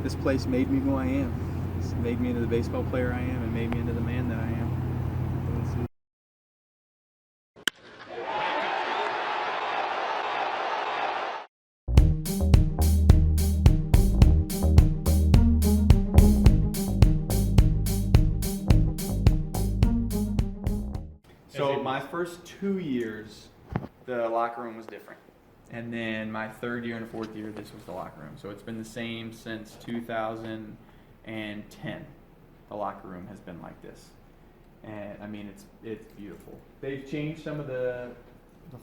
this place made me who I am. It's made me into the baseball player I am and made me into the man that I am. So my first 2 years, the locker room was different. And then my third year and fourth year, this was the locker room. So it's been the same since 2010. The locker room has been like this. And I mean, it's beautiful. They've changed some of the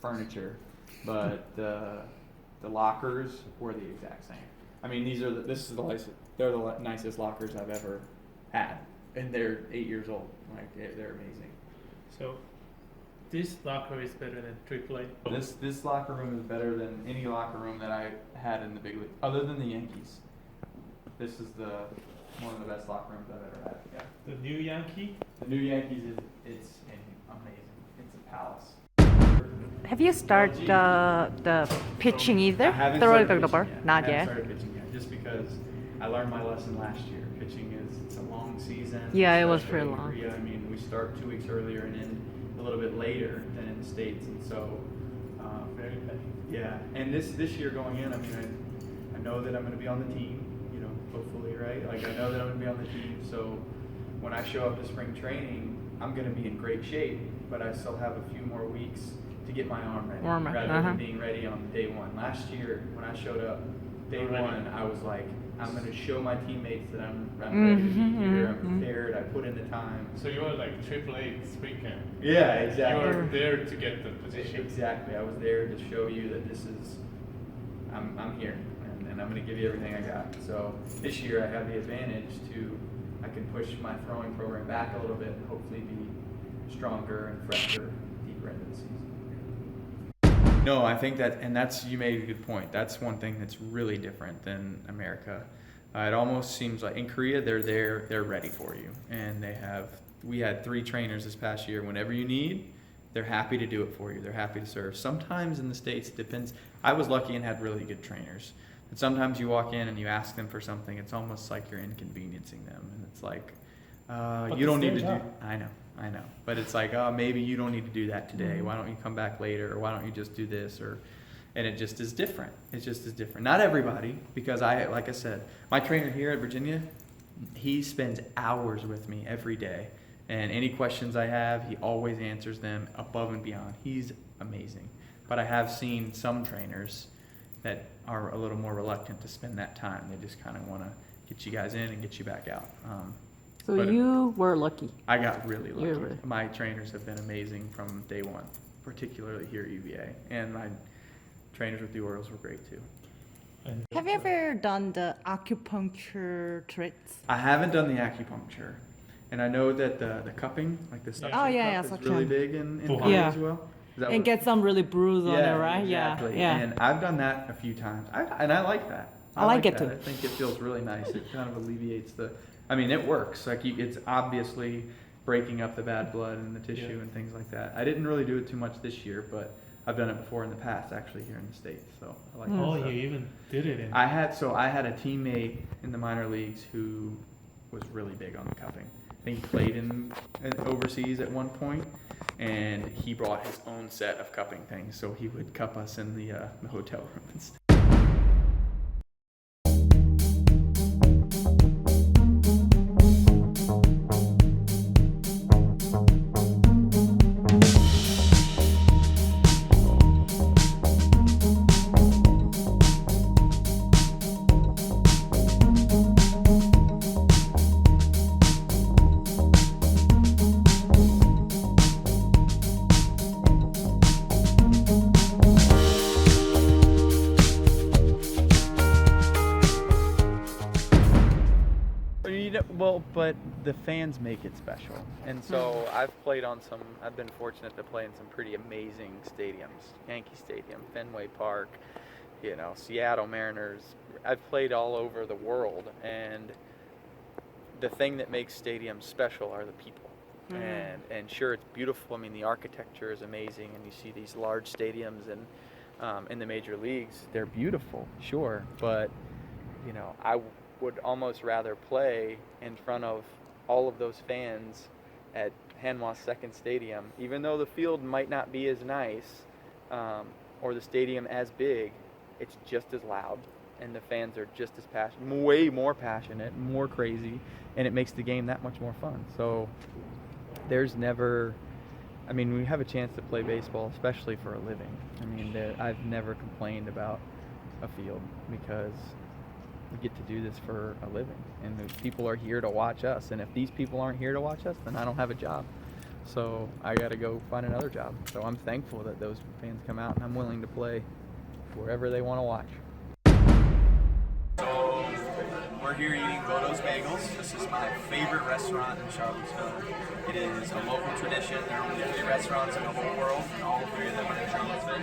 furniture, but the lockers were the exact same. I mean, they're the nicest lockers I've ever had. And they're 8 years old. Like, they're amazing. So this locker is better than AAA? This locker room is better than any locker room that I had in the big league, other than the Yankees. This is one of the best locker rooms I've ever had. Yeah. The new Yankee? The new Yankees it's amazing. It's a palace. Have you started the pitching either? I haven't Throwing started the pitching ball? yet. Not I haven't yet. started pitching yet, just because I learned my lesson last year. Pitching it's a long season. Yeah, it was especially pretty in long. Korea. I mean, we start 2 weeks earlier and end a little bit later than in the States, and so Very petty. yeah. And this year going in, I mean, I know that I'm going to be on the team. You know, hopefully, right? Like I know that I'm going to be on the team. So when I show up to spring training, I'm going to be in great shape, but I still have a few more weeks to get my arm ready, rather than being ready on day one. Last year, when I showed up day one, I was like, I'm going to show my teammates that I'm ready to be here. I'm prepared. I put in the time. So you were like AAA spring camp. Yeah, exactly. You were there to get the position. Exactly. I was there to show you that I'm here, and I'm going to give you everything I got. So this year I have the advantage I can push my throwing program back a little bit and hopefully be stronger and fresher deeper into the season. No, I think you made a good point. That's one thing that's really different than America. It almost seems like in Korea they're ready for you, and we had 3 trainers this past year. Whenever you need, they're happy to do it for you. They're happy to serve. Sometimes in the States, it depends. I was lucky and had really good trainers. And sometimes you walk in and you ask them for something, it's almost like you're inconveniencing them, and it's like you don't need to do. I know, but it's like, oh, maybe you don't need to do that today. Why don't you come back later, or why don't you just do this, and it just is different. It just is different. Not everybody, because like I said, my trainer here at Virginia, he spends hours with me every day, and any questions I have, he always answers them above and beyond. He's amazing. But I have seen some trainers that are a little more reluctant to spend that time. They just kind of want to get you guys in and get you back out. So you were lucky. I got really lucky. My trainers have been amazing from day one, particularly here at UVA. And my trainers with the Orioles were great too. Have you ever done the acupuncture treats? I haven't done the acupuncture. And I know that the cupping, like the suction cup, is really big in Korea as well. And get some really bruise on it, right? Exactly. Yeah. And I've done that a few times. And I like that. I like it that. too. I think it feels really nice. It kind of alleviates it works. Like it's obviously breaking up the bad blood in the tissue and things like that. I didn't really do it too much this year, but I've done it before in the past, actually, here in the States. So I like that. Oh, you even did it. I had a teammate in the minor leagues who was really big on the cupping. I think he played in overseas at one point, and he brought his own set of cupping things, so he would cup us in the hotel room and stuff. Well, but the fans make it special, and so I've been fortunate to play in some pretty amazing stadiums. Yankee Stadium, Fenway Park, Seattle Mariners. I've played all over the world, and the thing that makes stadiums special are the people. And sure, it's beautiful. I mean, the architecture is amazing, and you see these large stadiums and in the major leagues, they're beautiful, sure, but would almost rather play in front of all of those fans at Hanwha's second stadium, even though the field might not be as nice or the stadium as big. It's just as loud, and the fans are just as passionate, way more passionate, more crazy, and it makes the game that much more fun. So there's never, I mean, we have a chance to play baseball, especially for a living. I mean, I've never complained about a field because we get to do this for a living, and those people are here to watch us, and if these people aren't here to watch us, then I don't have a job. So I got to go find another job. So I'm thankful that those fans come out, and I'm willing to play wherever they want to watch. So we're here eating Bodo's Bagels. This is my favorite restaurant in Charlottesville. It is a local tradition. There are only 3 restaurants in the whole world, and all 3 of them are in Charlottesville.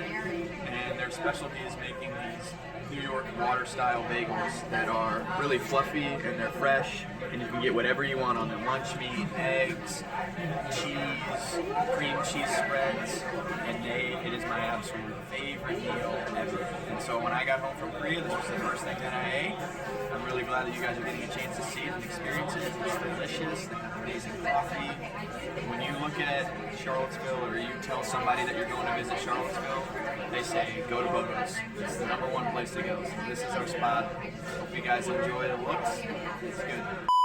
And their specialty is making these New York water-style bagels that are really fluffy and they're fresh, and you can get whatever you want on them: lunch meat, eggs, cheese, cream cheese spreads, and it is my absolute favorite meal ever. And so when I got home from Korea, this was the first thing that I ate. I'm really glad that you guys are getting a chance to see it and experience it. It's delicious. They have amazing coffee. When you look at Charlottesville, or you tell somebody that you're going to visit Charlottesville, they say, go to Bodo's. It's the #1 place to go. So this is our spot. Hope you guys enjoy the looks. It's good.